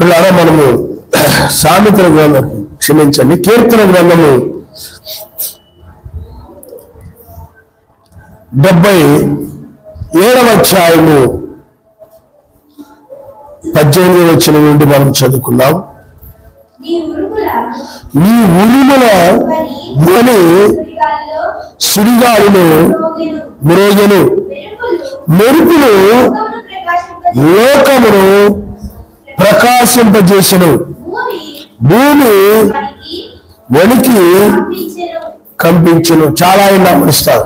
పిల్లరా మనము సామెతల గ్రంథం క్షమించండి కీర్తన గ్రంథము 77వ అధ్యాయము 18వ వచనం నుండి మనం చదువుకుందాం. నీ ఉరుముల ధ్వని సుడిగాలులు మ్రోగెను, మెరుపులు లోకమును ప్రకాశింపజేసెను, భూమి వణికి కంపించెను. చాలా ఆయన నమస్తారు.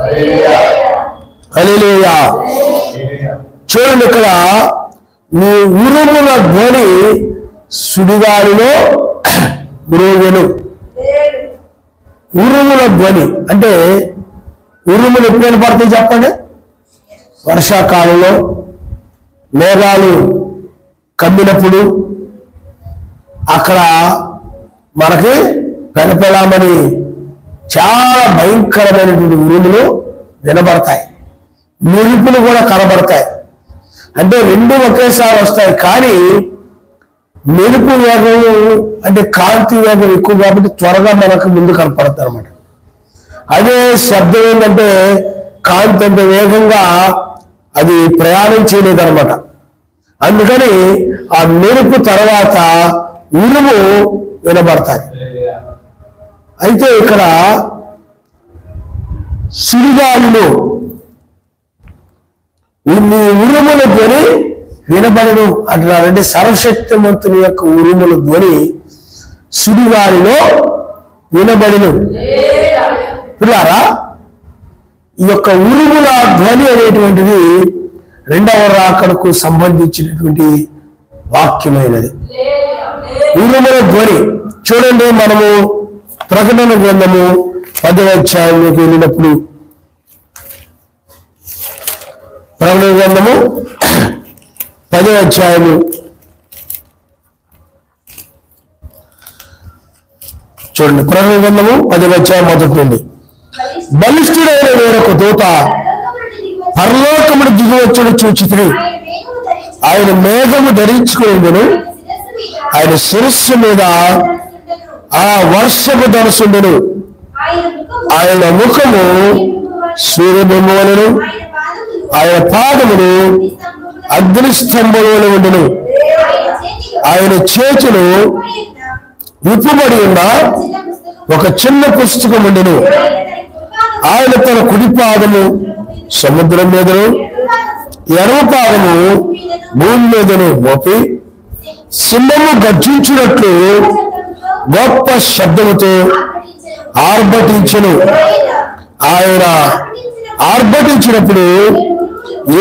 హల్లెలూయా. చూడండి, ఇక్కడ నీ ఉరుముల ధ్వని సుడిగాలిలో మ్రోగెను. ఉరుముల ధ్వని అంటే ఉరుములు ఎప్పుడు వినపడతాయి చెప్పండి? వర్షాకాలంలో మేఘాలు కమ్మినప్పుడు అక్కడ మనకి కనపడామని చాలా భయంకరమైనటువంటి ఉరుములు వినబడతాయి, మెరుపులు కూడా కనబడతాయి. అంటే రెండు ఒకేసారి వస్తాయి, కానీ మెరుపు వేగం అంటే కాంతి వేగం ఎక్కువ కాబట్టి త్వరగా మనకు ముందు కనపడతాయి అన్నమాట. అదే శబ్దం ఏంటంటే కాంతి అంటే వేగంగా అది ప్రయాణం చేయలేదన్నమాట. అందుకని ఆ మెరుపు తర్వాత ఉరుము వినబడతాయి. అయితే ఇక్కడ సుడిగాలులు నీ ఉరుముల ధ్వని వినబడను అంటున్నారంటే సర్వశక్తిమంతుని యొక్క ఉరుముల ధ్వని సుడిగాలిలో వినబడను. పిల్లారా, ఈ యొక్క ఉరుముల ధ్వని అనేటువంటిది రెండవ రాకడకు సంబంధించినటువంటి వాక్యమైనది. ఉరుముల ధ్వని చూడండి, మనము ప్రకటన గ్రంథము 10వ అధ్యాయంలోకి వెళ్ళినప్పుడు, ప్రకటన గ్రంథము 10వ అధ్యాయము చూడండి. ప్రకటన గ్రంథము 10వ అధ్యాయం మొదటి నుండి, బలిష్ఠుడైన వేరొక దూత పరలోకమును దిగివచ్చును చూచితిని. ఆయన మేఘము ధరించుకునేందును, ఆయన శిరస్సు మీద ఆ వర్షపు ధనుసుండును, ఆయన ముఖము సూర్యబింబములను, ఆయన పాదములు అగ్నిస్తంభములు ఉండును, ఆయన చేతులు విప్పుబడి ఉన్న ఒక చిన్న పుస్తకం ఉండును, ఆయన తన కుడి పాదము సముద్రం మీదను ఎడమ పాదము భూమి మీదను మోపి సింహము గర్జించినట్లు గొప్ప శబ్దముతో ఆర్భటించెను. ఆయన ఆర్భటించినప్పుడు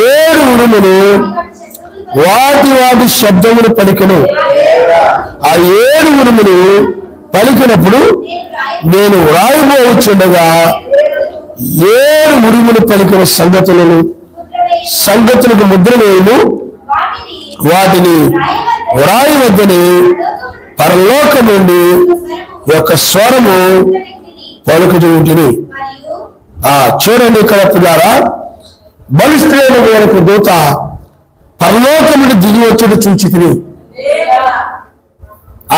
7 ఉరుములు వాటి వాటి శబ్దములు పలికెను. ఆ 7 ఉరుములు పలికినప్పుడు నేను వ్రాయబోచుండగా 7 ఉరుములు పలికిన సంగతులకు ముద్ర వేయును, వాటిని వ్రాయవద్దని పరలోకం నుండి ఒక స్వరము పలుకుతూ ఉంటుంది. చూడండి, ఇక్కడ పిల్లారా, బలిష్ఠుడైన వేరొక దూత పరలోకం నుండి దిగి వచ్చుడు చూచితిని.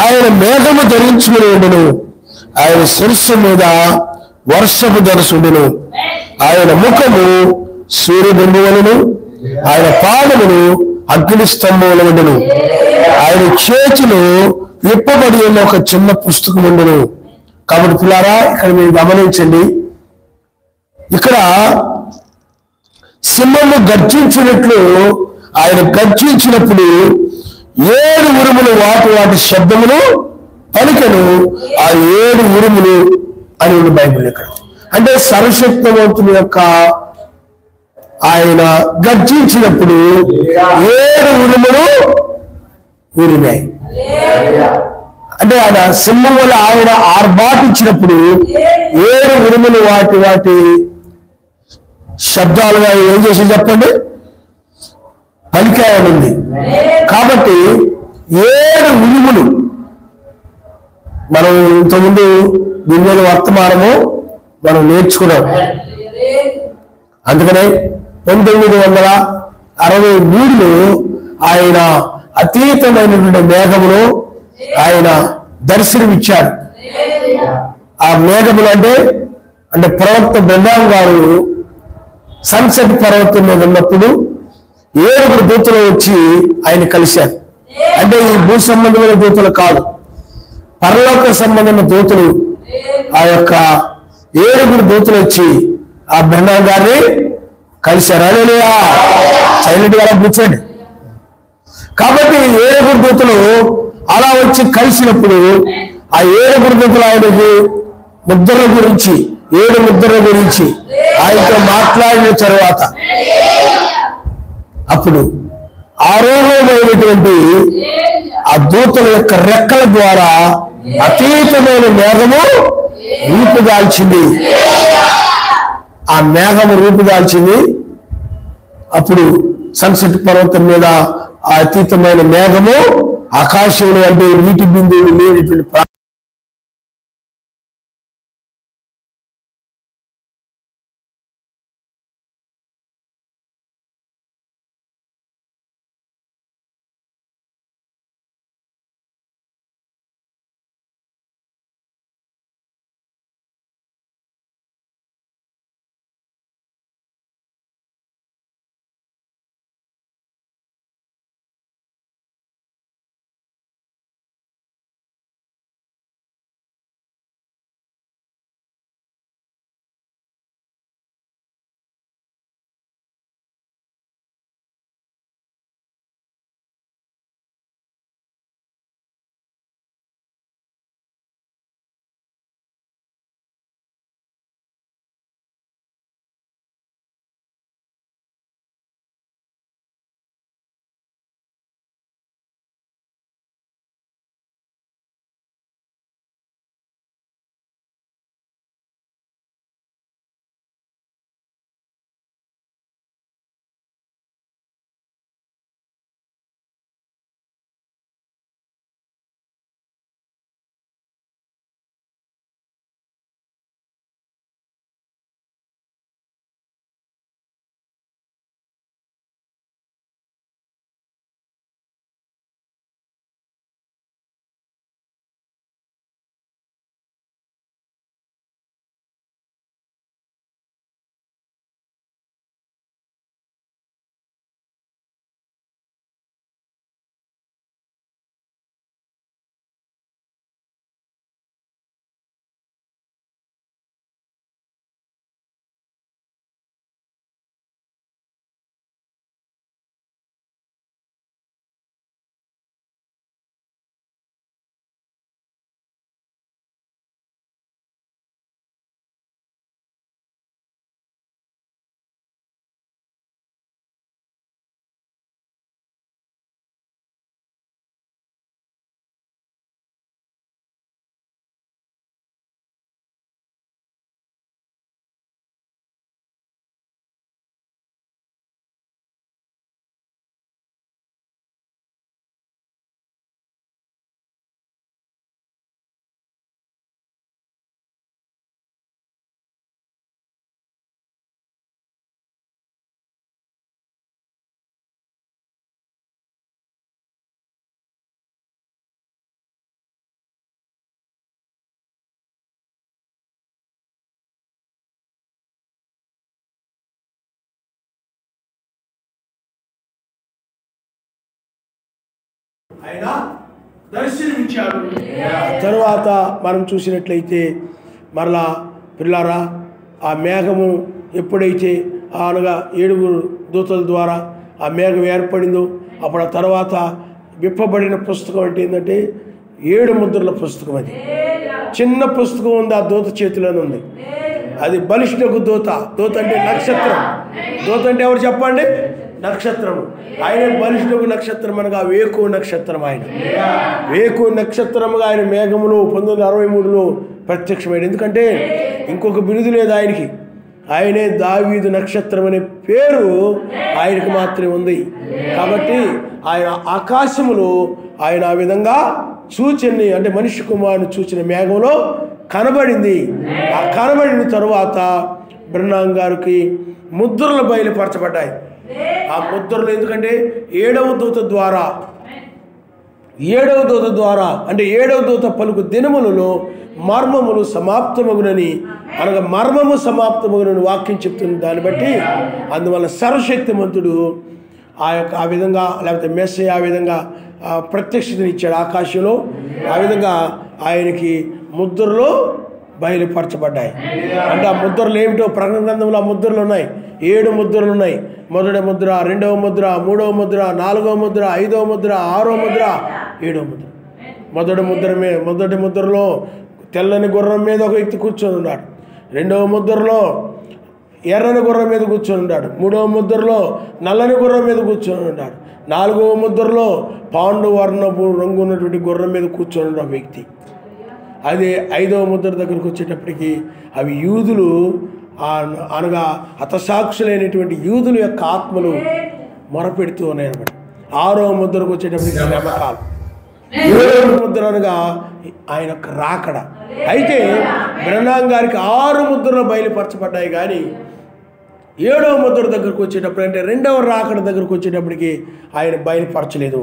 ఆయన మేఘము ధరించుకుని ఉండును, ఆయన శిరస్సు మీద వర్షపు ధనుసుండును, ఆయన ముఖము సూర్యబింబువులను, ఆయన పాదములు అగ్ని స్తంభములు ఉండును, ఆయన చేతులు విప్పబడి ఉన్న ఒక చిన్న పుస్తకం ఉండును. కాబట్టి పిల్లారా, ఇక్కడ మీరు గమనించండి, ఇక్కడ సింహము గర్జించినట్లు ఆయన గర్జించినప్పుడు 7 ఉరుములు వాటి వాటి శబ్దములు పలికెను. ఆ 7 ఉరుములు అని ఉంది బైబిల్. ఇక్కడ అంటే సర్వశక్తివంతుని యొక్క ఆయన గర్జించినప్పుడు 7 ఉరుములు ఊరినాయి. అంటే ఆయన సింహం వల్ల ఆయన ఆర్భాటించినప్పుడు 7 ఉరుములు వాటి వాటి శబ్దాలుగా ఏం చేసి చెప్పండి, పలికాయనుంది. కాబట్టి 7 ఉరుములు మనం ఇంతకుముందు దీని మీద వర్తమానము మనం నేర్చుకున్నాం. అందుకనే 1963లో ఆయన అతీతమైనటువంటి మేఘములో ఆయన దర్శనమిచ్చాడు. ఆ మేఘములు అంటే ప్రవక్త బ్రహ్మాం గారు సన్సెట్ పర్వతం మీద ఉన్నప్పుడు 7 దూతలు వచ్చి ఆయన కలిశారు. అంటే ఈ భూ సంబంధమైన దూతలు కాదు, పరలోక సంబంధమైన దూతలు. ఆ యొక్క 7 దూతలు వచ్చి ఆ బ్రహ్మాం గారిని కలిశారు. హల్లెలూయా. సైలెంట్ గా కూర్చోండి. కాబట్టి 7 దూతలు అలా వచ్చి కలిసినప్పుడు ఆ 7 దూతలు ఆయనకు ముద్రల గురించి 7 ముద్రల గురించి ఆయనతో మాట్లాడిన తర్వాత అప్పుడు ఆరోహమైనటువంటి ఆ దూతల యొక్క రెక్కల ద్వారా అతీతమైన మేఘము రూపుదాల్చింది. ఆ మేఘము రూపుదాల్చింది. అప్పుడు సన్సెట్ పర్వతం మీద ఆ అతీతమైన మేఘము ఆకాశంలో అంటే నీటి బిందువులు లేనటువంటి ఆయన దర్శనమిచ్చాడు. తరువాత మనం చూసినట్లయితే మరలా పిల్లారా ఆ మేఘము ఎప్పుడైతే అనగా 7 దూతల ద్వారా ఆ మేఘం ఏర్పడిందో అప్పుడు ఆ తర్వాత విప్పబడిన పుస్తకం అంటే ఏంటంటే 7 ముద్రల పుస్తకం. అది చిన్న పుస్తకం ఉంది, ఆ దూత చేతిలోనే ఉంది. అది బలిష్ఠకు దూత. దూత అంటే నక్షత్రం. దూత అంటే ఎవరు చెప్పండి? నక్షత్రము. ఆయన బలిష్ఠకు నక్షత్రం అనగా వేకు నక్షత్రం. ఆయన వేకు నక్షత్రముగా ఆయన మేఘములో 1963లో ప్రత్యక్షమైన. ఎందుకంటే ఇంకొక బిరుదు లేదు ఆయనకి. ఆయనే దావీదు నక్షత్రం అనే పేరు ఆయనకు మాత్రమే ఉంది. కాబట్టి ఆయన ఆకాశములో ఆయన ఆ విధంగా సూచనని అంటే మనిషి కుమారుని సూచన మేఘంలో కనబడింది. ఆ కనబడిన తరువాత బ్రహ్మాం గారికి ముద్రలు బయలుపరచబడ్డాయి. ఆ ముద్రలు ఎందుకంటే 7వ దూత ద్వారా ఏడవ దూత ద్వారా అంటే ఏడవ దూత పలుకు దినములలో మర్మములు సమాప్తమగునని అనగా మర్మము సమాప్తమగునని వాక్యం చెప్తుంది. దాన్ని బట్టి అందువల్ల సర్వశక్తిమంతుడు ఆ విధంగా లేకపోతే మెస్సయ్య ఆ విధంగా ప్రత్యక్షతనిచ్చాడు ఆకాశంలో. ఆ విధంగా ఆయనకి ముద్రలో బయలుపరచబడ్డాయి. అంటే ఆ ముద్రలు ఏమిటో ప్రకటన గ్రంథంలో ఆ ముద్రలు ఉన్నాయి. 7 ముద్రలు ఉన్నాయి. మొదటి ముద్ర, రెండవ ముద్ర, మూడవ ముద్ర, 4వ ముద్ర, 5వ ముద్ర, 6వ ముద్ర, 7వ ముద్ర. మొదటి ముద్రలో తెల్లని గుర్రం మీద ఒక వ్యక్తి కూర్చొని ఉన్నాడు. రెండవ ముద్రలో ఎర్రని గుర్రం మీద కూర్చొని ఉన్నాడు. 3వ ముద్రలో నల్లని గుర్రం మీద కూర్చొని ఉన్నాడు. 4వ ముద్రలో పాండు వర్ణపు రంగు ఉన్నటువంటి గుర్రం మీద కూర్చొని ఉన్న వ్యక్తి. అదే 5వ ముద్ర దగ్గరకు వచ్చేటప్పటికి అవి యూదులు అనగా హతసాక్షులైనటువంటి యూదుల యొక్క ఆత్మలు మొరపెడుతూ ఉన్నాయన్నమాట. 6వ ముద్రకు వచ్చేటప్పటికి శ్రమకాలం. 7వ ముద్ర అనగా ఆయన యొక్క రాకడ. అయితే బ్రహ్నాం గారికి 6 ముద్రలు బయలుపరచబడ్డాయి. కానీ 7వ ముద్ర దగ్గరకు వచ్చేటప్పుడు అంటే 2వ రాకడ దగ్గరకు వచ్చేటప్పటికి ఆయన బయలుపరచలేదు.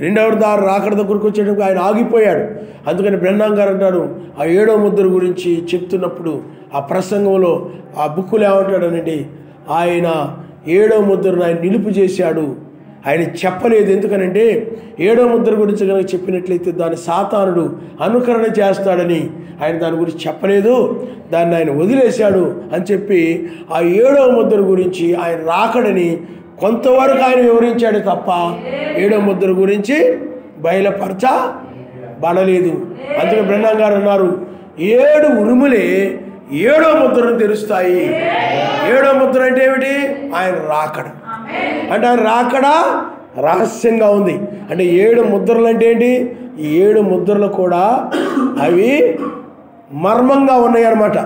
2వ రాకడ దగ్గరకు వచ్చేటప్పుడు ఆయన ఆగిపోయాడు. అందుకని బ్రహ్నాం గారు అంటారు ఆ 7వ ముద్ర గురించి చెప్తున్నప్పుడు ఆ ప్రసంగంలో ఆ బుక్కులు ఏమంటాడనండి, ఆయన 7వ ముద్రను ఆయన నిలుపు చేశాడు. ఆయన చెప్పలేదు. ఎందుకనంటే 7వ ముద్ర గురించి కనుక చెప్పినట్లయితే దాన్ని సాతానుడు అనుకరణ చేస్తాడని ఆయన దాని గురించి చెప్పలేదు, దాన్ని ఆయన వదిలేశాడు అని చెప్పి ఆ 7వ ముద్ర గురించి ఆయన రాకడని కొంతవరకు ఆయన వివరించాడు తప్ప 7వ ముద్ర గురించి బయలుపరచబడలేదు. అందుకే బ్రహ్నాం గారు అన్నారు 7 ఉరుములే 7వ ముద్రను తెరుస్తాయి. 7వ ముద్ర అంటే ఏమిటి? ఆయన రాకడ. అంటే ఆయన రాకడ రహస్యంగా ఉంది. అంటే 7 ముద్రలు అంటే ఏంటి? ఈ 7 ముద్రలు కూడా అవి మర్మంగా ఉన్నాయి అన్నమాట.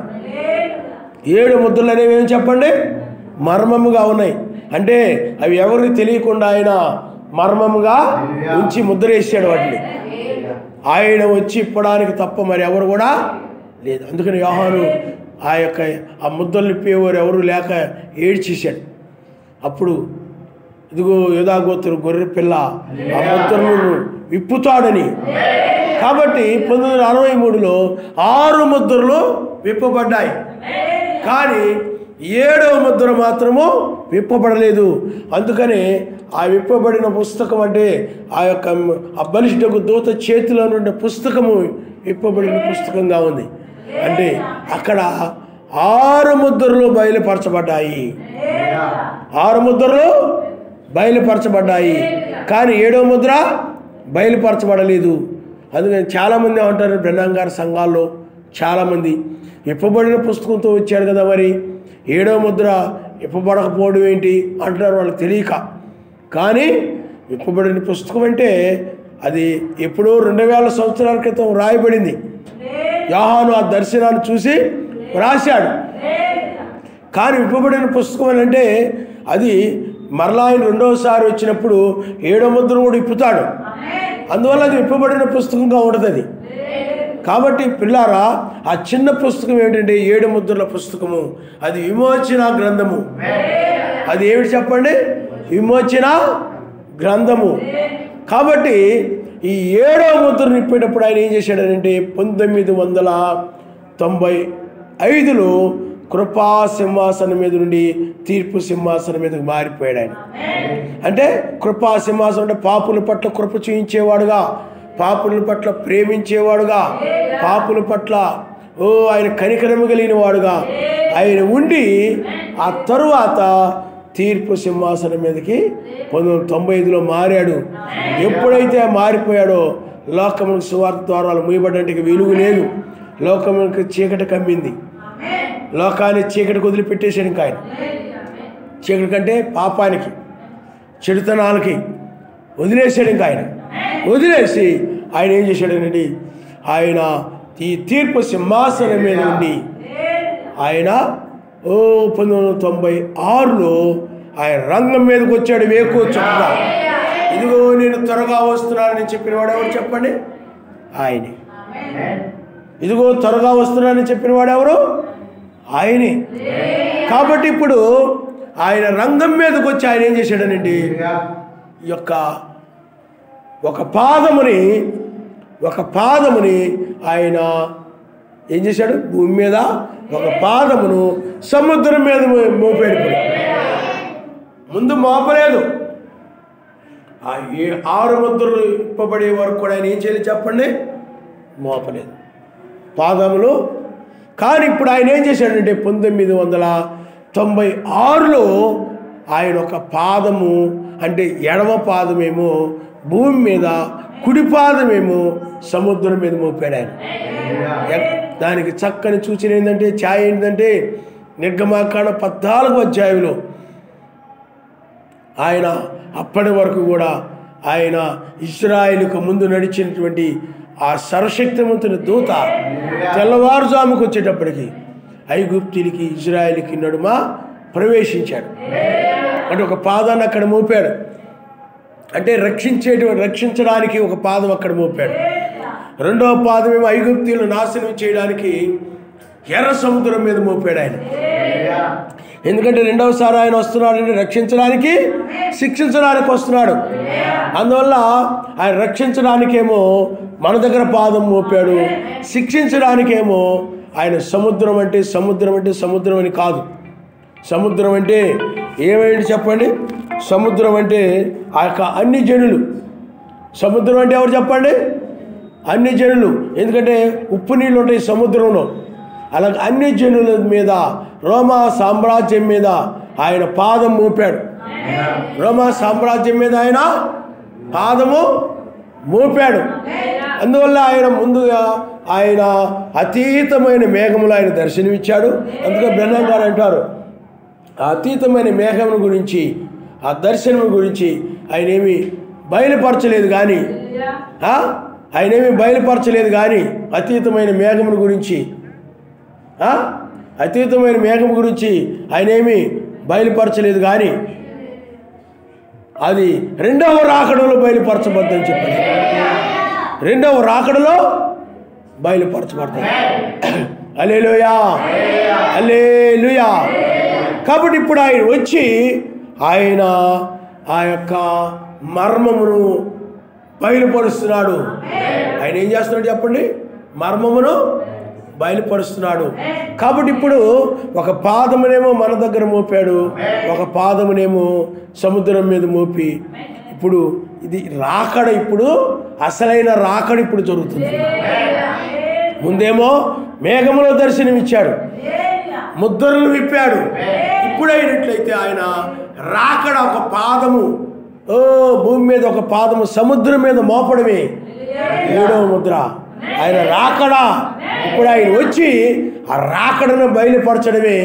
7 ముద్రలు అనేవి ఏమి చెప్పండి? మర్మముగా ఉన్నాయి. అంటే అవి ఎవరికి తెలియకుండా ఆయన మర్మముగా ఉంచి ముద్ర వేసాడు వాటిని. ఆయన వచ్చి ఇప్పడానికి తప్ప మరి ఎవరు కూడా లేదు. అందుకని యోహాను ఆ ముద్రలు ఇప్పేవారు ఎవరు లేక ఏడ్చేశాడు. అప్పుడు ఇదిగో యూదాగోత్రు గొర్రె పిల్ల ఆ ముద్రను విప్పుతాడని. కాబట్టి 1963లో 6 ముద్రలు విప్పబడ్డాయి. కానీ 7వ ముద్ర మాత్రము విప్పబడలేదు. అందుకని ఆ విప్పబడిన పుస్తకం అంటే ఆ బలిష్ఠకు దూత చేతిలో నుండి పుస్తకము విప్పబడిన పుస్తకంగా ఉంది. అంటే అక్కడ 6 ముద్రలు బయలుపరచబడ్డాయి. 6 ముద్రలు బయలుపరచబడ్డాయి. కానీ 7వ ముద్ర బయలుపరచబడలేదు. అందుకని చాలామంది ఏమంటారు బ్రహ్నాం గారి సంఘాల్లో చాలామంది విప్పబడిన పుస్తకంతో వచ్చాడు కదా, మరి 7వ ముద్ర విప్పబడకపోవడం ఏంటి అంటున్నారు వాళ్ళకి తెలియక. కానీ విప్పబడిన పుస్తకం అంటే అది ఎప్పుడో 2000 సంవత్సరాల క్రితం రాయబడింది. యోహాను ఆ దర్శనాన్ని చూసి రాశాడు. కానీ విప్పబడిన పుస్తకం అంటే అది మరలా ఆయన 2వసారి వచ్చినప్పుడు 7వ ముద్ర కూడా ఇప్పుతాడు. అందువల్ల అది విప్పబడిన పుస్తకంగా ఉంటుంది అది. కాబట్టి పిల్లారా ఆ చిన్న పుస్తకం ఏమిటంటే 7 ముద్రల పుస్తకము, అది విమోచన గ్రంథము. అది ఏమిటి చెప్పండి? విమోచన గ్రంథము. కాబట్టి ఈ 7వ ముద్రను ఇప్పేటప్పుడు ఆయన ఏం చేశాడనంటే 1995లో కృపా సింహాసనం మీద నుండి తీర్పు సింహాసనం మీదకి మారిపోయాడు ఆయన. అంటే కృపా సింహాసనం అంటే పాపుల పట్ల కృప చూయించేవాడుగా, పాపుల పట్ల ప్రేమించేవాడుగా, పాపుల పట్ల ఆయన కనికరము కలిగిన వాడుగా ఆయన ఉండి ఆ తరువాత తీర్పు సింహాసనం మీదకి 1995లో మారాడు. ఎప్పుడైతే మారిపోయాడో లోకమునికి సువార్త ద్వారాలు మూయబడడానికి వెలుగు లేదు. లోకమునికి చీకటి కమ్మింది. లోకాన్ని చీకటికి వదిలిపెట్టేశాడు. ఇంకా ఆయన చీకటి కంటే పాపానికి చెడుతనాలకి వదిలేశాడు. ఇంకా ఆయన వదిలేసి ఆయన ఏం చేశాడనండి, ఆయన ఈ తీర్పు సింహాసనం మీద ఉండి ఆయన 1996లో ఆయన రంగం మీదకి వచ్చాడు. వేకువ చక్కగా ఇదిగో నేను త్వరగా వస్తున్నానని చెప్పిన వాడు ఎవరు చెప్పండి? ఆయనే. ఇదిగో త్వరగా వస్తున్నానని చెప్పిన వాడు ఎవరు? ఆయనే. కాబట్టి ఇప్పుడు ఆయన రంగం మీదకి వచ్చి ఆయన ఏం చేశాడనండి, ఈ యొక్క ఒక పాదముని ఆయన ఏం చేశాడు? భూమి మీద ఒక పాదమును సముద్రం మీద మోపాడు. ముందు మోపలేదు. 6 ముద్రలు ఇప్పబడే వరకు కూడా ఆయన ఏం చేయలేదు చెప్పండి? మోపలేదు పాదములు. కానీ ఇప్పుడు ఆయన ఏం చేశాడంటే 1996లో ఆయన ఒక పాదము అంటే ఎడమ పాదమేమో భూమి మీద, కుడి పాదమేమో సముద్రం మీద మోపాడు ఆయన. దానికి చక్కని సూచన ఏంటంటే, ఛాయ ఏంటంటే నిర్గమాకాండ 14వ అధ్యాయంలో ఆయన అప్పటి వరకు కూడా ఆయన ఇశ్రాయేలుకు ముందు నడిచినటువంటి ఆ సర్వశక్తివంతుని దూత తెల్లవారుజాముకు వచ్చేటప్పటికి ఐగుప్తులకి ఇశ్రాయేలుకి నడుమ ప్రవేశించాడు. అంటే ఒక పాదాన్ని అక్కడ మోపాడు. అంటే రక్షించడానికి ఒక పాదం అక్కడ మోపాడు. రెండవ పాదమేమో ఐగుప్తీయులను నాశనం చేయడానికి ఎర్ర సముద్రం మీద మోపాడు ఆయన. ఎందుకంటే రెండవసారి ఆయన వస్తున్నాడంటే రక్షించడానికి, శిక్షించడానికి వస్తున్నాడు. అందువల్ల ఆయన రక్షించడానికేమో మన దగ్గర పాదం మోపాడు, శిక్షించడానికేమో ఆయన సముద్రం అని కాదు. సముద్రం అంటే ఏమైంది చెప్పండి? సముద్రం అంటే ఆ యొక్క అన్ని జనులు. సముద్రం అంటే ఎవరు చెప్పండి? అన్ని జనులు. ఎందుకంటే ఉప్పు నీళ్ళు ఉంటాయి సముద్రంలో. అలాగే అన్ని జనుల మీద, రోమా సామ్రాజ్యం మీద ఆయన పాదం మోపాడు. రోమా సామ్రాజ్యం మీద ఆయన పాదము మోపాడు. అందువల్ల ఆయన ముందుగా ఆయన అతీతమైన మేఘములు ఆయన దర్శనమిచ్చాడు. అందుకే బ్రహ్మం గారు అంటారు, ఆ అతీతమైన మేఘముల గురించి, ఆ దర్శనం గురించి ఆయన ఏమి బయలుపరచలేదు కానీ అతీతమైన మేఘముల గురించి ఆయన ఏమి బయలుపరచలేదు కానీ అది రెండవ రాకడలో బయలుపరచబద్దని చెప్పాడు. రెండవ రాకడలో బయలుపరచబడతాయి. హల్లెలూయా, హల్లెలూయా. కాబట్టి ఇప్పుడు ఆయన వచ్చి ఆయన ఆ యొక్క మర్మమును బయలుపరుస్తున్నాడు. ఆయన ఏం చేస్తున్నాడు చెప్పండి? మర్మమును బయలుపరుస్తున్నాడు. కాబట్టి ఇప్పుడు ఒక పాదమునేమో మన దగ్గర మోపాడు, ఒక పాదమునేమో సముద్రం మీద మోపి ఇప్పుడు ఇది రాకడ, ఇప్పుడు అసలైన రాకడ ఇప్పుడు జరుగుతుంది. ముందేమో మేఘములో దర్శనమిచ్చాడు, ముద్రలు విప్పాడు. ఇప్పుడైనట్లయితే ఆయన రాకడ ఒక పాదము భూమి మీద, ఒక పాదము సముద్రం మీద మోపడమే 7వ ముద్ర. ఆయన రాకడ ఇప్పుడు ఆయన వచ్చి ఆ రాకడను బయలుపరచడమే,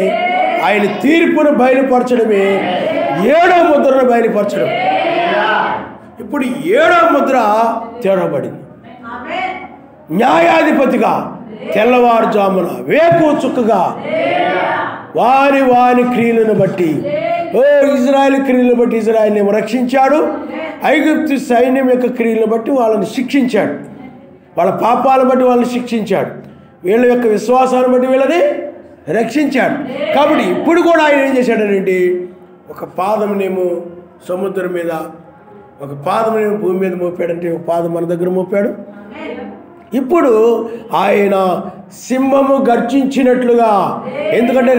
ఆయన తీర్పును బయలుపరచడమే 7వ ముద్రను బయలుపరచడం. ఇప్పుడు 7వ ముద్ర తెరవబడింది. న్యాయాధిపతిగా తెల్లవారుజామున వేకు చుక్కగా వారి క్రియలను బట్టి ఇజ్రాయేల్ క్రియలను బట్టి ఇజ్రాయేల్ని రక్షించాడు. ఐగుప్తు సైన్యం యొక్క క్రియలను బట్టి వాళ్ళని శిక్షించాడు. వాళ్ళ పాపాలను బట్టి వాళ్ళని శిక్షించాడు. వీళ్ళ యొక్క విశ్వాసాన్ని బట్టి వీళ్ళని రక్షించాడు. కాబట్టి ఇప్పుడు కూడా ఆయన ఏం చేశాడనంటే ఒక పాదమునేమో సముద్రం మీద, ఒక పాదమునేమో భూమి మీద మోపాడంటే ఒక పాదం మన దగ్గర మోపాడు. ఇప్పుడు ఆయన సింహము గర్జించినట్లుగా, ఎందుకంటే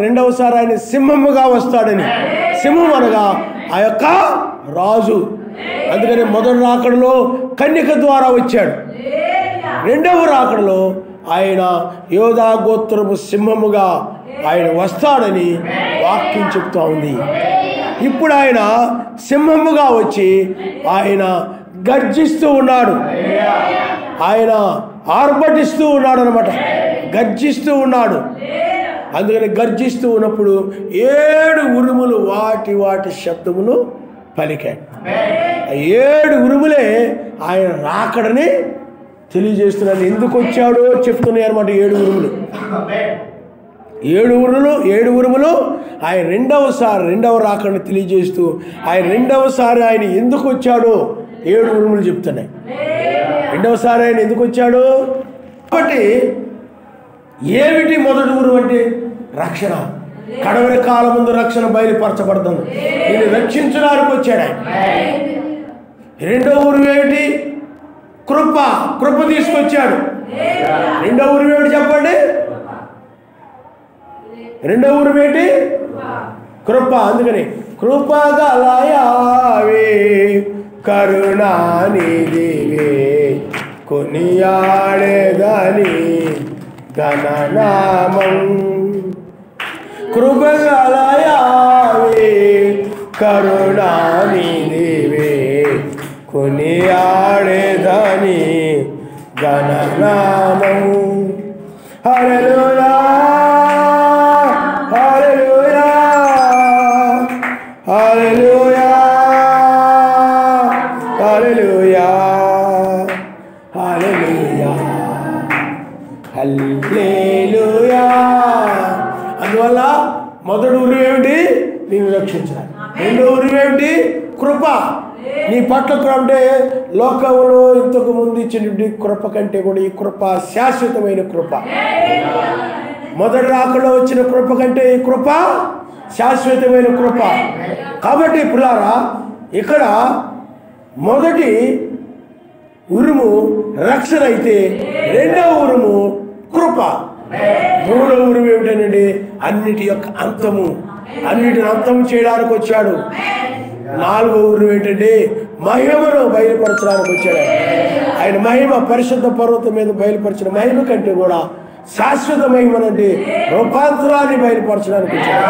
రెండవసారి ఆయన సింహముగా వస్తాడని. సింహం అనగా ఆ యొక్క రాజు. అందుకని మొదటి రాకడలో కన్యక ద్వారా వచ్చాడు. రెండవ రాకడలో ఆయన యోధా గోత్రపు సింహముగా ఆయన వస్తాడని వాక్యం చెప్తా ఉంది. ఇప్పుడు ఆయన సింహముగా వచ్చి ఆయన గర్జిస్తూ ఉన్నాడు, ఆయన ఆర్భటిస్తూ ఉన్నాడు అన్నమాట, గర్జిస్తూ ఉన్నాడు. అందుకని గర్జిస్తూ ఉన్నప్పుడు 7 ఉరుములు వాటి శబ్దములు పలికాయి. 7 ఉరుములే ఆయన రాకడని తెలియజేస్తున్నాడు. ఎందుకు వచ్చాడో చెప్తున్నాయి అన్నమాట. 7 ఉరుములు ఆయన రెండవ రాకడని తెలియజేస్తూ, ఆయన రెండవసారి ఆయన ఎందుకు వచ్చాడో 7 ఉరుములు చెప్తున్నాయి. రెండవసారి ఆయన ఎందుకు వచ్చాడు కాబట్టి ఏమిటి మొదటి ఉరుము అంటే రక్షణ. కడవరి కాలం ముందు రక్షణ బయలుపరచబడుతుంది. నేను రక్షించడానికి వచ్చాడు ఆయన. రెండో ఉరుము ఏమిటి? కృప. కృప తీసుకొచ్చాడు. రెండో ఉరుము ఏమిటి చెప్పండి? రెండో ఉరుము ఏంటి? కృప. అందుకని కృప గలయావే కరుణానిధివే కొనియాడేదని ఘననామం. కృప గలయావే కరుణానిధివే కొనియాడేదని ఘననామం. హల్లెలూయా హల్లెలూయా హల్లెలూయా హల్లెలూయా హల్లెలూయా హల్లెలూయా. అందువల్ల మొదటి ఉరుము ఏమిటి? నేను రక్షించాలి. రెండో ఉరుము ఏమిటి? కృప. నీ పట్ల అంటే లోకంలో ఇంతకు ముందు ఇచ్చినటువంటి కృప కంటే కూడా ఈ కృప శాశ్వతమైన కృప. మొదటి రాకలో వచ్చిన కృప కంటే ఈ కృప శాశ్వతమైన కృప. కాబట్టి పిల్లారా, ఇక్కడ మొదటి ఉరుము రక్షణ అయితే రెండవ ఉరుము కృప. మూడవ ఉరుము ఏమిటండి? అన్నిటి యొక్క అంతము. అన్నిటిని అంతము చేయడానికి వచ్చాడు. నాలుగవ ఉరుము ఏంటంటే మహిమను బయలుపరచడానికి వచ్చాడు. ఆయన మహిమ పరిశుద్ధ పర్వతం మీద బయలుపరిచిన మహిమ కంటే కూడా శాశ్వత మహిమనంటే రూపాంతరాన్ని బయలుపరచడానికి వచ్చాడు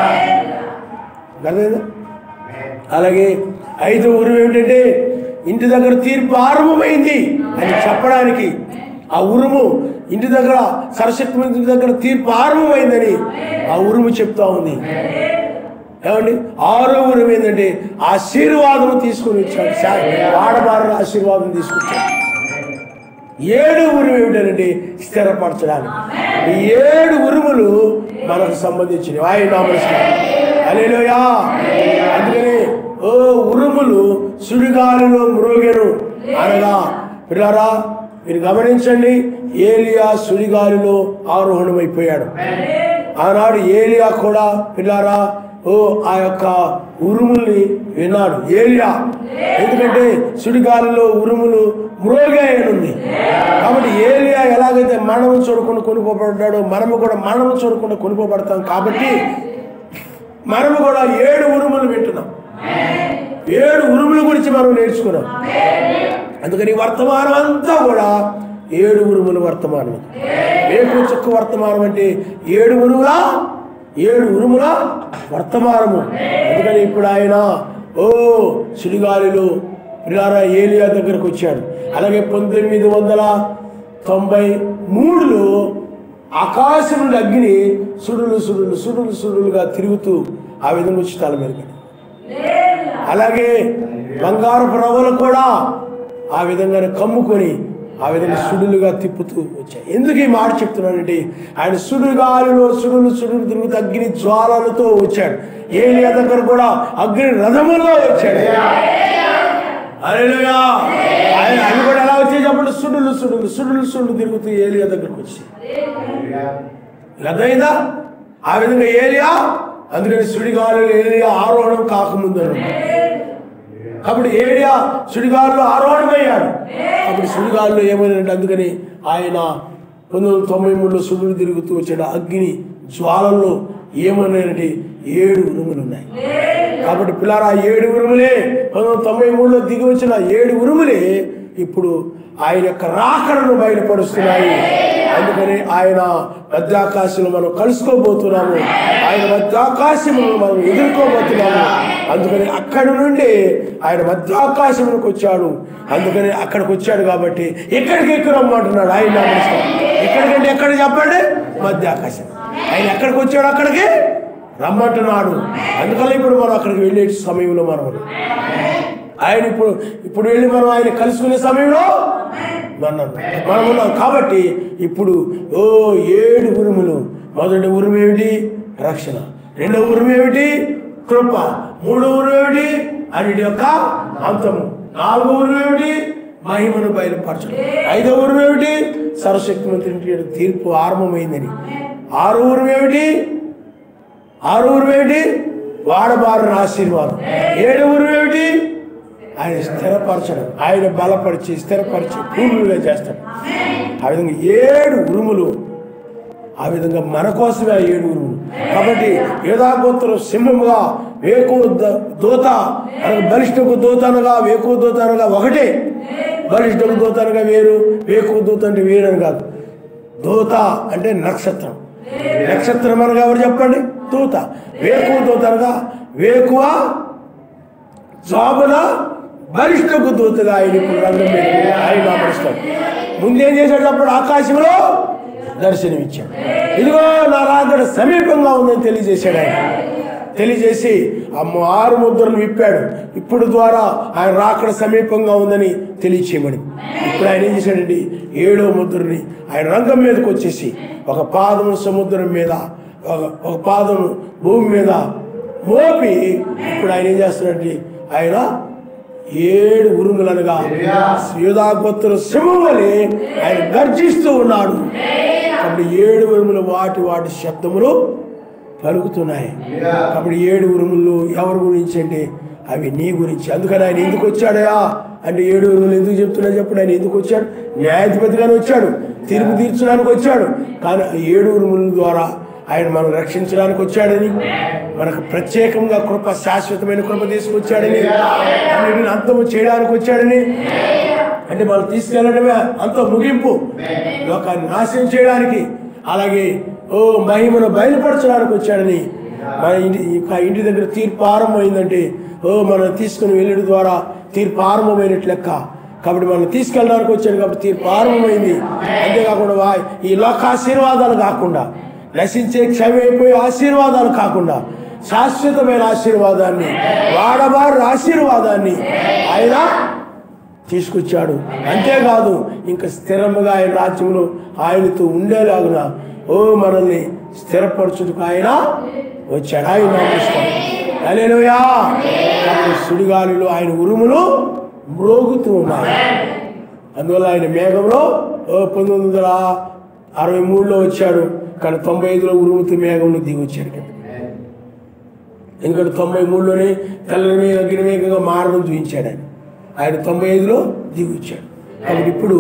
కదా. అలాగే ఐదవ ఉరుము ఏమిటంటే ఇంటి దగ్గర తీర్పు ఆరంభమైంది అని చెప్పడానికి ఆ ఉరుము ఇంటి దగ్గర సరస్వతి ఇంటి దగ్గర తీర్పు ఆరంభమైందని ఆ ఉరుము చెప్తా ఉంది. ఏమండి? ఆరో ఉరుము ఏంటంటే ఆశీర్వాదం తీసుకొని వచ్చాడు. ఆడబారు ఆశీర్వాదం తీసుకొచ్చాడు. ఏడు ఉరుము ఏమిటంటే స్థిరపరచడానికి. ఈ ఏడు ఉరుములు మనకు సంబంధించినవి. ఆయన నమస్కారం. హల్లెలూయా. అందుకని ఓ ఉరుములు సుడిగాలిలో మ్రోగెను అనగా పిల్లరా మీరు గమనించండి, ఏలియా సుడిగాలిలో ఆరోహణమైపోయాడు. ఆనాడు ఏలియా కూడా పిల్లారా ఆ యొక్క ఉరుముల్ని విన్నాడు ఏలియా. ఎందుకంటే సుడిగాలిలో ఉరుములు మ్రోగాయనుంది. కాబట్టి ఏలియా ఎలాగైతే మరణం చూడకుండా కొనుక్కోబడ్డాడో మనము కూడా మరణం చూడకుండా కొనుక్కోబడతాం. కాబట్టి మనము కూడా 7 ఉరుములు వింటున్నాం. 7 ఉరుముల గురించి మనం నేర్చుకున్నాం. అందుకని వర్తమానం అంతా కూడా 7 ఉరుముల వర్తమానం. వేకు చుక్క వర్తమానం అంటే 7 ఉరుముల వర్తమానము. అందుకని ఇప్పుడు ఆయన సుడిగాలిలో పిల్లారా ఏలియా దగ్గరకు వచ్చాడు. అలాగే 1993లో ఆకాశం నుండి అగ్ని సుడులుగా తిరుగుతూ ఆ విధంగా వచ్చి తల మీద. అలాగే బంగారపు రవ్వలు కూడా ఆ విధంగానే కమ్ముకొని ఆ విధంగా సుడులుగా తిప్పుతూ వచ్చాయి. ఎందుకు ఈ మాట చెప్తున్నానంటే ఆయన సుడిగాలిలో సుడులు తిరుగుతూ అగ్ని జ్వాలలతో వచ్చాడు. ఏలియా దగ్గర కూడా అగ్ని రథములో వచ్చాడు. హల్లెలూయా. అవి కూడా ఎలా వచ్చాయి చెప్పండి? సుడులు తిరుగుతూ ఏలియా దగ్గరకు వచ్చి అర్థమైందా? ఆ విధంగా ఏలియా, అందుకని సుడిగాలిలో ఏలియా ఆరోహణం కాకముందు కాబట్టి ఏలియా సుడిగాలిలో ఆరోహణమయ్యాడు. అప్పుడు సుడిగాలిలో ఏమైందంటే అందుకని ఆయన 1993లో సుడులు తిరుగుతూ వచ్చాడు. అగ్ని జ్వాలల్లో ఏమన్నాయంటే 7 ఉరుములు ఉన్నాయి. కాబట్టి పిల్లారా 7 ఉరుములే 1993లో దిగి వచ్చిన 7 ఉరుములే ఇప్పుడు ఆయన యొక్క రాకడను బయలుపరుస్తున్నాయి. అందుకని ఆయన మధ్యాకాశంలో మనం కలుసుకోబోతున్నాము. ఆయన మధ్యాకాశంలో మనం ఎదుర్కోబోతున్నాము. అందుకని అక్కడి నుండి ఆయన మధ్యాకాశంలోకి వచ్చాడు. అందుకని అక్కడికి వచ్చాడు కాబట్టి ఎక్కడికి ఎక్కురమ్మంటున్నాడు ఆయన నమస్కారం. ఎక్కడికంటే ఎక్కడ చెప్పండి? మధ్యాకాశం. ఆయన ఎక్కడికి వచ్చాడు? అక్కడికి రమ్మంటున్నాడు. అందుకని ఇప్పుడు మనం అక్కడికి వెళ్ళే సమయంలో మనం ఆయన ఇప్పుడు వెళ్ళి మనం ఆయన కలుసుకునే సమయంలో మనం ఉన్నాం. కాబట్టి ఇప్పుడు 7 ఉరుములు. మొదటి ఉరుము ఏమిటి? రక్షణ. రెండవ ఉరుము ఏమిటి? కృప. మూడవ ఉరుము ఏమిటి? అన్నిటి యొక్క అంతము. నాలుగవ ఉరుము ఏమిటి? మహిమను బయలుపరచడం. ఐదవ ఉరుము ఏమిటి? సర్వశక్తిమంతుని తీర్పు ఆరంభమైందని. ఆరవ ఉరుము ఏమిటి? వాడబారిన ఆశీర్వాదం. 7వ ఉరుము ఏమిటి? ఆయన స్థిరపరచడం, ఆయన బలపరిచి స్థిరపరిచి పూర్ణులుగా చేస్తాడు. ఆ విధంగా 7 ఉరుములు, ఆ విధంగా మన కోసమే ఆ 7 ఉరుములు. కాబట్టి యూదాగోత్రం సింహముగా, వేకువ దూత అనగా బలిష్ఠకు దూత అనగా వేకువ దూత అనగా ఒకటే. బలిష్ఠకు దూత అనగా వేరు, వేకువ దూత అంటే వేరు అని కాదు. దూత అంటే నక్షత్రం, నక్షత్రం అనగా ఎవరు చెప్పండి? దూత. వేకువ దూత అనగా వేకువ జాబున బలిష్ఠకు దూతగా ఆయన ఇప్పుడు రంగం మీద ఆయన నామరుస్తాడు. ముందేం చేశాడు? అప్పుడు ఆకాశంలో దర్శనమిచ్చాడు. ఇదిగో నా రాకడ సమీపంగా ఉందని తెలియజేశాడు. ఆయన తెలియజేసి 6 ముద్రలు విప్పాడు. ఇప్పుడు ద్వారా ఆయన రాకడ సమీపంగా ఉందని తెలియచేయబడి ఇప్పుడు ఆయన ఏం చేశాడండి? 7వ ముద్రని ఆయన రంగం మీదకి వచ్చేసి ఒక పాదము సముద్రం మీద, ఒక పాదము భూమి మీద మోపి ఇప్పుడు ఆయన ఏం చేస్తున్నాడండి? ఆయన 7 ఉరుములు అనగా యూదాగోత్రం సింహం వలె ఆయన గర్జిస్తూ ఉన్నాడు. కాబట్టి 7 ఉరుములు వాటి శబ్దములు పలుకుతున్నాయి. కాబట్టి 7 ఉరుములు ఎవరి గురించి అంటే అవి నీ గురించి. అందుకని ఆయన ఎందుకు వచ్చాడయా అంటే 7 ఉరుములు ఎందుకు చెప్తున్నా చెప్పండి. ఆయన ఎందుకు వచ్చాడు? న్యాయాధిపతిగానే వచ్చాడు, తీర్పు తీర్చడానికి వచ్చాడు. కానీ 7 ఉరుముల ద్వారా ఆయన మనం రక్షించడానికి వచ్చాడని, మనకు ప్రత్యేకంగా కృప, శాశ్వతమైన కృప తీసుకొచ్చాడని, అన్నిటిని అంతము చేయడానికి వచ్చాడని, అంటే మనం తీసుకెళ్ళడమే అంత ముగింపు, లోకాన్ని నాశనం చేయడానికి, అలాగే మహిమను బయలుపరచడానికి వచ్చాడని. మన ఇంటి దగ్గర తీర్పు ఆరంభమైందంటే మనం తీసుకుని వెళ్ళడం ద్వారా తీర్పు ఆరంభమైనట్లు లెక్క. కాబట్టి మనం తీసుకెళ్ళడానికి వచ్చాడు కాబట్టి తీర్పు ఆరంభమైంది. అంతేకాకుండా ఈ లోక ఆశీర్వాదాలు కాకుండా, నశించే క్షమైపోయే ఆశీర్వాదాలు కాకుండా శాశ్వతమైన ఆశీర్వాదాన్ని, వాడబారు ఆశీర్వాదాన్ని ఆయన తీసుకొచ్చాడు. అంతేకాదు ఇంకా స్థిరముగా ఆయన రాజ్యంలో ఆయనతో ఉండేలాగున మనల్ని స్థిరపరచుటకు ఆయన వచ్చాడు. ఆయన నామిస్తాడు. హల్లెలూయా. సుడిగాలిలో ఆయన ఉరుములు మ్రోగుతూ ఉన్నాయి. అందువల్ల ఆయన మేఘంలో 1963లో వచ్చాడు, కానీ 95లో ఉరుముతూ మేఘంలో దిగి వచ్చాడు. ఎందుకంటే 93లోనే తెల్లని మేఘ అగ్నిమేఘంగా మారడం చూపించాడు ఆయన 95లో దిగి వచ్చాడు. కాబట్టి ఇప్పుడు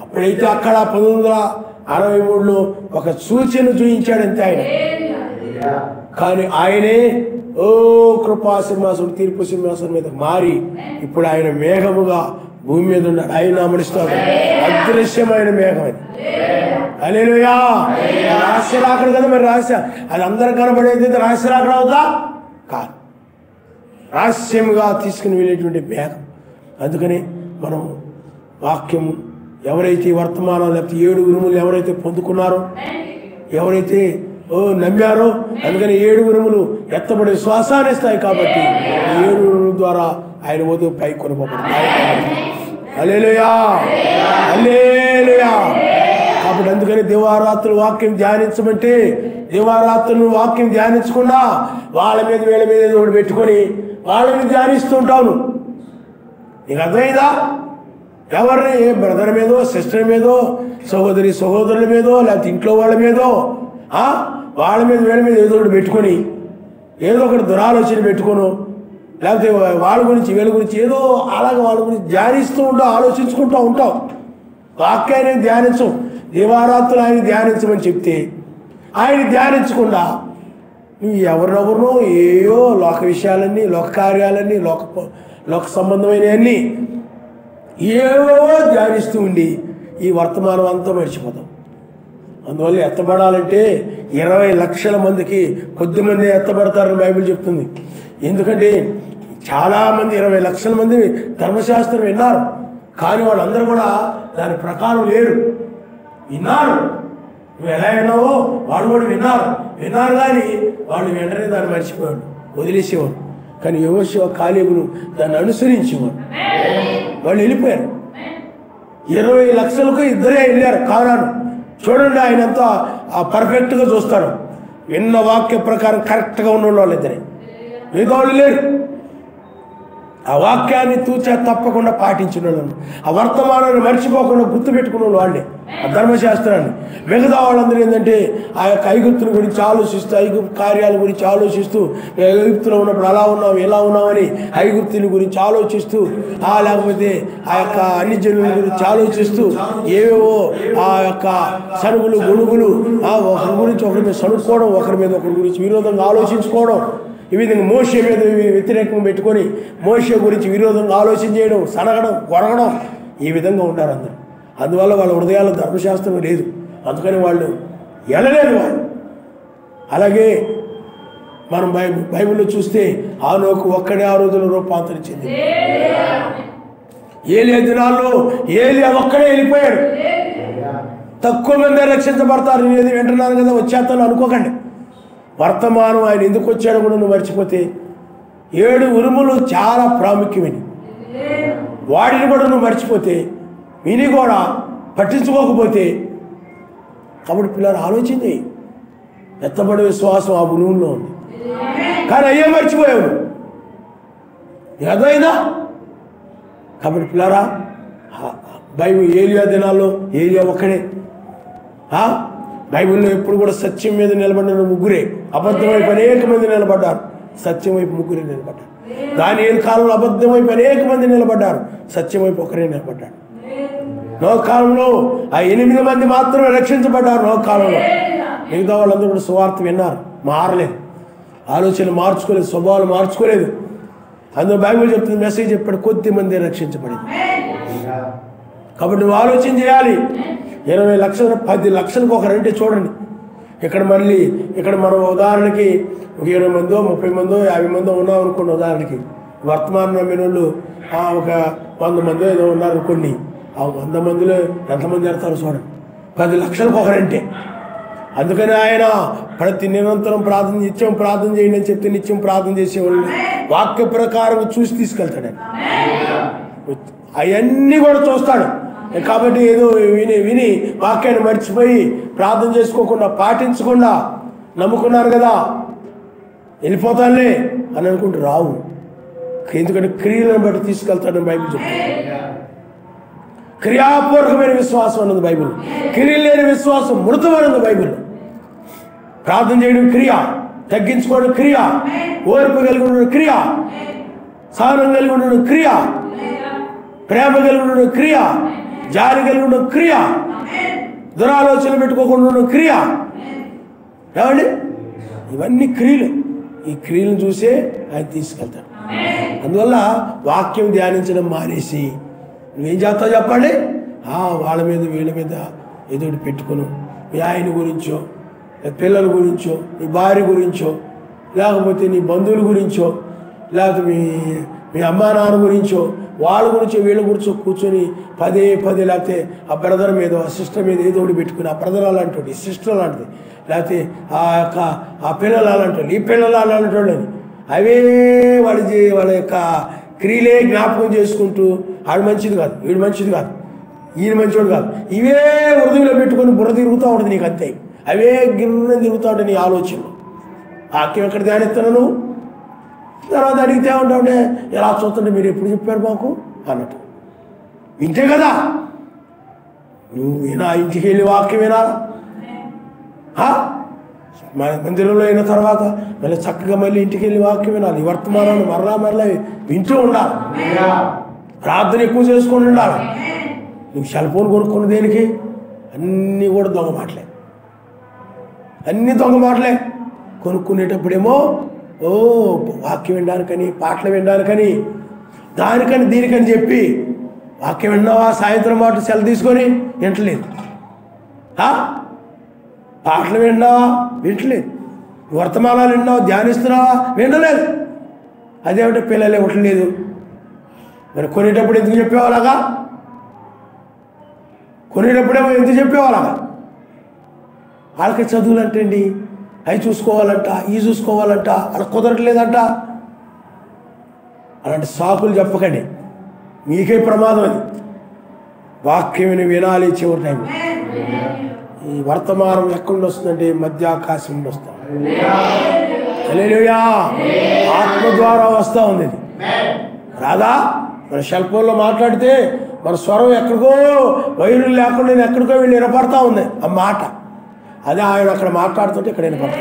అప్పుడైతే అక్కడ 1963లో ఒక సూచన చూపించాడంతే ఆయన. కానీ ఆయనే కృపా సింహాసనం, తీర్పు సింహాసనం మీద మారి ఇప్పుడు ఆయన మేఘముగా భూమి మీద ఉన్నాడు. ఆయన నామడిస్తాడు. అదృశ్యమైన మేఘం అది. హల్లెలూయా. రహస్య రాకడ కదా. మరి రహస్య అది అందరూ కనబడేది రహస్య రాకడ అవుతా కాదు, రహస్యముగా తీసుకుని వెళ్ళేటువంటి మేఘం. అందుకని మనం వాక్యము ఎవరైతే వర్తమానాలు లేకపోతే 7 ఉరుములు ఎవరైతే పొందుకున్నారో, ఎవరైతే నమ్మారో, అందుకని 7 ఉరుములు ఎత్తబడే శ్వాసాన్ని ఇస్తాయి. కాబట్టి 7 ఉరుముల ద్వారా ఆయన వధువు పై కొనబడుతుంది. హల్లెలూయా, హల్లెలూయా. కాబట్టి అందుకని దివారాత్రులు వాక్యం ధ్యానించమంటే, దివారాత్రులు వాక్యం ధ్యానించకుండా వాళ్ళ మీద వీళ్ళ మీద ఒకటి పెట్టుకొని వాళ్ళ మీద ధ్యానిస్తూ ఉంటాను. నీకు అర్థమైందా? ఎవరిని బ్రదర్ మీదో, సిస్టర్ మీదో, సహోదరుల మీదో, లేకపోతే ఇంట్లో వాళ్ళ మీదో, వాళ్ళ మీద వీళ్ళ మీద ఏదో ఒకటి పెట్టుకొని, ఏదో ఒకటి దురాలోచన పెట్టుకోను, లేకపోతే వాళ్ళ గురించి వీళ్ళ గురించి ఏదో అలాగే వాళ్ళ గురించి ధ్యానిస్తూ ఉంటావు, ఆలోచించుకుంటూ ఉంటావు. వాక్యాన్ని ధ్యానించు. దివారాత్రులు ఆయన ధ్యానించమని చెప్తే ఆయన ధ్యానించకుండా నువ్వు ఎవరినెవరినో ఏయో లోక విషయాలన్నీ, లోక కార్యాలన్నీ, లోక సంబంధమైనవన్నీ ఏవో ధ్యానిస్తూ ఉండి ఈ వర్తమానం అంతా మర్చిపోతాం. అందువల్ల ఎత్తబడాలంటే 20 లక్షల మందికి కొద్దిమంది ఎత్తబడతారని బైబిల్ చెప్తుంది. ఎందుకంటే చాలామంది 20 లక్షల మంది ధర్మశాస్త్రం విన్నారు, కానీ వాళ్ళందరూ కూడా దాని ప్రకారం లేరు. విన్నారు, నువ్వు ఎలా విన్నావో వాళ్ళు కూడా విన్నారు కానీ వాళ్ళు వెంటనే దాన్ని మర్చిపోయాడు, వదిలేసేవాడు. కానీ యెహోషువ కాలేబును దాన్ని అనుసరించేవాడు. వాళ్ళు వెళ్ళిపోయారు. 20 లక్షలకు 2 వెళ్ళారు కానాను. చూడండి, ఆయనంతా పర్ఫెక్ట్గా చూస్తాడు. విన్న వాక్య ప్రకారం కరెక్ట్గా ఉన్న వాళ్ళు 2, మిగతా వాళ్ళు లేరు. ఆ వాక్యాన్ని తూచా తప్పకుండా పాటించిన వాళ్ళు, ఆ వర్తమానాన్ని మర్చిపోకుండా గుర్తుపెట్టుకున్న వాళ్ళే ఆ ధర్మశాస్త్రాన్ని. మిగతా వాళ్ళందరూ ఏంటంటే ఆ యొక్క ఐగుప్తుల గురించి ఆలోచిస్తూ, ఐగుప్తు కార్యాల గురించి ఆలోచిస్తూ, ఐగుప్తులో ఉన్నప్పుడు అలా ఉన్నాం ఎలా ఉన్నామని ఐగుప్తుల గురించి ఆలోచిస్తూ, లేకపోతే ఆ యొక్క అన్ని జనుల గురించి ఆలోచిస్తూ ఏవేవో ఆ యొక్క సనుగులు గొడుగులు ఒకరి గురించి ఒకరి మీద సనుక్కోవడం, ఒకరి మీద ఒకరి గురించి విరోధంగా ఆలోచించుకోవడం, ఈ విధంగా మోషే మీద వ్యతిరేకంగా పెట్టుకొని మోషే గురించి విరోధంగా ఆలోచన చేయడం, సనగడం, కొరగడం, ఈ విధంగా ఉంటారు అందరూ. అందువల్ల వాళ్ళ హృదయాల్లో ధర్మశాస్త్రం లేదు, అందుకని వాళ్ళు వెళ్ళలేరు వాళ్ళు. అలాగే మనం బైబిల్లో చూస్తే ఆనోకు ఒక్కడే ఆ రోజుల్లో రూపాంతరించింది. ఏలియా దినాల్లో ఏలియా ఒక్కడే వెళ్ళిపోయాడు. తక్కువ మంది రక్షించబడతారు. నేను వింటున్నాను కదా వచ్చేస్తాను అనుకోకండి. వర్తమానం ఆయన ఎందుకు వచ్చాడో కూడా నువ్వు మర్చిపోతే 7 ఉరుములు చాలా ప్రాముఖ్యమైనవి. వాటిని కూడా నువ్వు మర్చిపోతే, విని కూడా పట్టించుకోకపోతే, కాబట్టి పిల్లలు ఆలోచించి ఎత్తబడే విశ్వాసం ఆ ఉరుముల్లో ఉంది. కానీ అయ్యే మర్చిపోయావు ఏదైనా. కాబట్టి పిల్లరా బైబిల్ ఏలియా దినాల్లో ఏలియా ఒక్కడే. బైబిల్లో ఎప్పుడు కూడా సత్యం మీద నిలబడిన ముగ్గురే, అబద్ధం వైపు అనేక మంది నిలబడ్డారు, సత్యం వైపు ముగ్గురే నిలబడ్డారు. దానియేలు కాలంలో అబద్ధం వైపు అనేక మంది నిలబడ్డారు, సత్యం వైపు ఒకరే నిలబడ్డాడు. నోహు కాలంలో ఆ 8 మంది మాత్రమే రక్షించబడ్డారు. నోహు కాలంలో మిగతా వాళ్ళందరూ కూడా సువార్త విన్నారు, మారలేదు, ఆలోచనలు మార్చుకోలేదు, స్వభావాలు మార్చుకోలేదు. అందులో బైబిల్ చెప్తుంది, మెసేజ్ చెప్పాడు, కొద్ది మంది రక్షించబడింది. కాబట్టి నువ్వు ఆలోచన చేయాలి. 20 లక్షలు 10 లక్షలకు ఒకరంటే చూడండి. ఇక్కడ మళ్ళీ ఇక్కడ మనం ఉదాహరణకి ఒక 20 మందో 30 మందో 50 మందో ఉన్నాం అనుకోండి. ఉదాహరణకి వర్తమానం నమ్మిన వాళ్ళు ఒక 100 మందో ఏదో ఉన్నారు అనుకోండి. ఆ 100 మందిలో ఎంతమంది వెళ్తారు చూడండి. 10 లక్షలకు ఒకరంటే. అందుకని ఆయన ప్రతి నిరంతరం నిత్యం ప్రార్థన చేయండి అని చెప్తే నిత్యం ప్రార్థన చేసేవాళ్ళు వాక్య ప్రకారం చూసి తీసుకెళ్తాడు. అవన్నీ కూడా చూస్తాడు. కాబట్టి ఏదో విని వాక్యాన్ని మర్చిపోయి ప్రార్థన చేసుకోకుండా పాటించకుండా నమ్ముకున్నారు కదా వెళ్ళిపోతానులే అని అనుకుంటూ రావు. ఎందుకంటే క్రియలను బట్టి తీసుకెళ్తాడని బైబిల్ చెప్తుంది. క్రియాపూర్వకమైన విశ్వాసం అన్నది బైబిల్, క్రియలు లేని విశ్వాసం మృతమైనది బైబిల్. ప్రార్థన చేయడం క్రియ, తగ్గించుకోవడం క్రియ, ఓర్పు కలిగి ఉండడం క్రియ, సహనం కలిగి ఉండడం క్రియ, ప్రేమ కలిగి ఉండడం క్రియ, జారి కలిగి ఉండడం క్రియ, దురాలోచన పెట్టుకోకుండా ఉండడం క్రియ. ఏమండి ఇవన్నీ క్రియలు. ఈ క్రియలను చూసే ఆయన తీసుకెళ్తాడు. అందువల్ల వాక్యం ధ్యానించడం మానేసి నువ్వేం చేస్తావు చెప్పండి. వాళ్ళ మీద వీళ్ళ మీద ఏదో పెట్టుకును, మీ ఆయన గురించో, పిల్లల గురించో, నీ భార్య గురించో, లేకపోతే నీ బంధువుల గురించో, లేకపోతే మీ అమ్మా నాన్న గురించో, వాళ్ళ గురించో వీళ్ళ గురించో కూర్చొని పదే లేకపోతే ఆ బ్రదర్ మీద ఆ సిస్టర్ మీద ఏదో ఒకటి పెట్టుకుని, ఆ బ్రదర్ అలాంటి సిస్టర్ అలాంటిది, లేకపోతే ఆ పిల్లలు అలాంటి ఈ పిల్లలు అలాంటి వాళ్ళని అవే వాళ్ళ యొక్క క్రియలే జ్ఞాపకం చేసుకుంటూ ఆడు మంచిది కాదు, వీడు మంచిది కాదు, ఈయన మంచివాడు కాదు, ఇవే హృదయంలో పెట్టుకొని బుర్ర తిరుగుతూ ఉంటుంది నీకు. అంతే అవే గిర్ర తిరుగుతూ ఉంటాయి నీ ఆలోచనలు. వాక్యం ఎక్కడ ధ్యానిస్తున్నాను తర్వాత అడిగితే ఏమంటావుంటే ఎలా చూస్తుంటే మీరు ఎప్పుడు చెప్పారు మాకు అన్నట్టు. వింటే కదా నువ్వు ఇంటికి వెళ్ళి వాక్యం వినాలా. మన మందిరంలో అయిన తర్వాత మళ్ళీ చక్కగా మళ్ళీ ఇంటికి వెళ్ళి వాక్యం వినాలి. ఈ వర్తమానాన్ని మరలా వింటూ ఉండాలి. ప్రార్థన ఎక్కువ చేసుకొని ఉండాలి. నువ్వు సెల్ ఫోన్ కొనుక్కున్న దేనికి? అన్నీ కూడా దొంగ మాటలే, అన్నీ దొంగ మాటలే. కొనుక్కునేటప్పుడేమో వాక్యం వినడానికని, పాటలు వినడానికని, దానికని దీనికని చెప్పి వాక్యం విన్నావా సాయంత్రం మాట సెల్ తీసుకొని వింటలేదు, పాటలు విన్నావా వింటలేదు, వర్తమానాలు విన్నావా ధ్యానిస్తున్నావా వినలేదు. అదేమిటో పిల్లలే ఉండలేదు. మరి కొనేటప్పుడు ఎందుకు చెప్పేవాళ్ళగా? కొనేటప్పుడేమో ఎందుకు చెప్పేవాళ్ళగా? వాళ్ళకి చదువులు అంటండి, అవి చూసుకోవాలంట, ఇవి చూసుకోవాలంట, అలా కుదరట్లేదంట. అలాంటి సాకులు చెప్పకండి, మీకే ప్రమాదం. అది వాక్యం వినాలి. చివరి టైం ఈ వర్తమానం ఎక్కడి నుండి వస్తుందంటే మధ్య ఆకాశం నుండి వస్తాం. హల్లెలూయా. ఆత్మ ద్వారా వస్తూ ఉంది. ఇది రాదా? మన సెల్ ఫోన్లో మాట్లాడితే మన స్వరం ఎక్కడికో వైర్లు లేకుండా నేను ఎక్కడికో వెళ్ళి వినపడతా ఉంది ఆ మాట. అదే ఆయన అక్కడ మాట్లాడుతుంటే ఇక్కడ వినపడతా.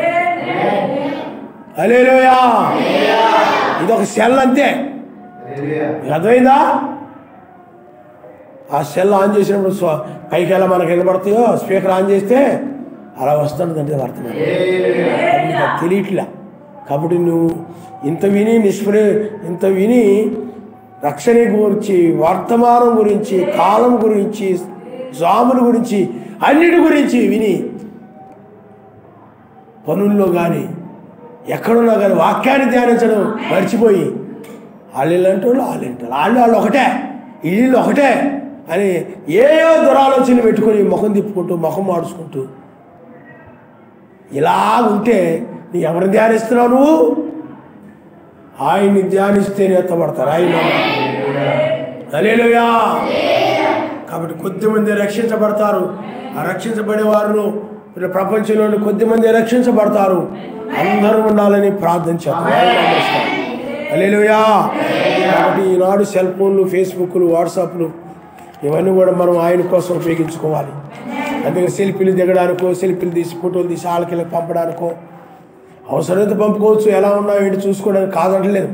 హల్లెలూయా. ఇదొక సెల్ అంతే. అర్థమైందా? ఆ సెల్ ఆన్ చేసినప్పుడు పైకి ఎలా మనకు వినపడతాయో స్పీకర్ ఆన్ చేస్తే అలా వస్తుందంటే అర్థమైంది. నీకు అది తెలియట్లా. కాబట్టి నువ్వు ఇంత విని రక్షణ గురించి, వర్తమానం గురించి, కాలం గురించి, జాముల గురించి, అన్నిటి గురించి విని పనుల్లో కానీ ఎక్కడున్నా కానీ వాక్యాన్ని ధ్యానించడం మర్చిపోయి వాళ్ళు ఒకటే, ఇల్లు ఒకటే అని ఏయో దురాలోచనలు పెట్టుకొని ముఖం తిప్పుకుంటూ ముఖం మార్చుకుంటూ ఇలా ఉంటే నీ ఎవరిని ధ్యానిస్తున్నావు? నువ్వు ఆయన్ని ధ్యానిస్తేనే ఎత్తబడతారు. ఆయన హల్లెలూయా. కాబట్టి కొద్దిమంది రక్షించబడతారు. ఆ రక్షించబడే వారు ప్రపంచంలోని కొద్దిమంది రక్షించబడతారు. అందరూ ఉండాలని ప్రార్థన చేస్తారు. హల్లెలూయా. కాబట్టి ఈనాడు సెల్ ఫోన్లు, ఫేస్బుక్లు, వాట్సాప్లు ఇవన్నీ కూడా మనం ఆయన కోసం ఉపయోగించుకోవాలి. అందుకని సెల్ఫీలు దిగడానికో, సెల్ఫీలు తీసి ఫోటోలు తీసి వాళ్ళకి పంపడానికో అవసరమైతే పంపుకోవచ్చు. ఎలా ఉన్నా ఏంటి చూసుకోవడానికి కాదంటలేదు.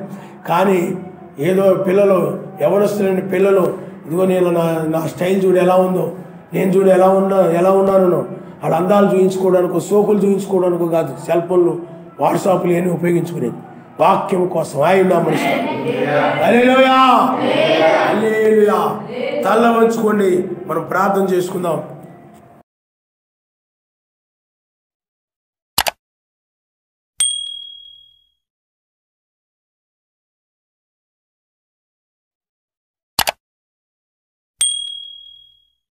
కానీ ఏదో పిల్లలు ఎవరొస్తున్నారండి పిల్లలు, ఇదిగో నేను నా స్టైల్ చూడు ఎలా ఉందో, నేను చూడు ఎలా ఉన్నాను వాళ్ళ అందాలు చూపించుకోవడానికో, సోకులు చూపించుకోవడానికో కాదు. సెల్ ఫోన్లు, వాట్సాప్లు ఏమి ఉపయోగించుకునేది వాక్యం కోసం. ఆయన మనిషి. హల్లెలూయా. హల్లెలూయా. తల వంచుకోండి, మనం ప్రార్థన చేసుకుందాం.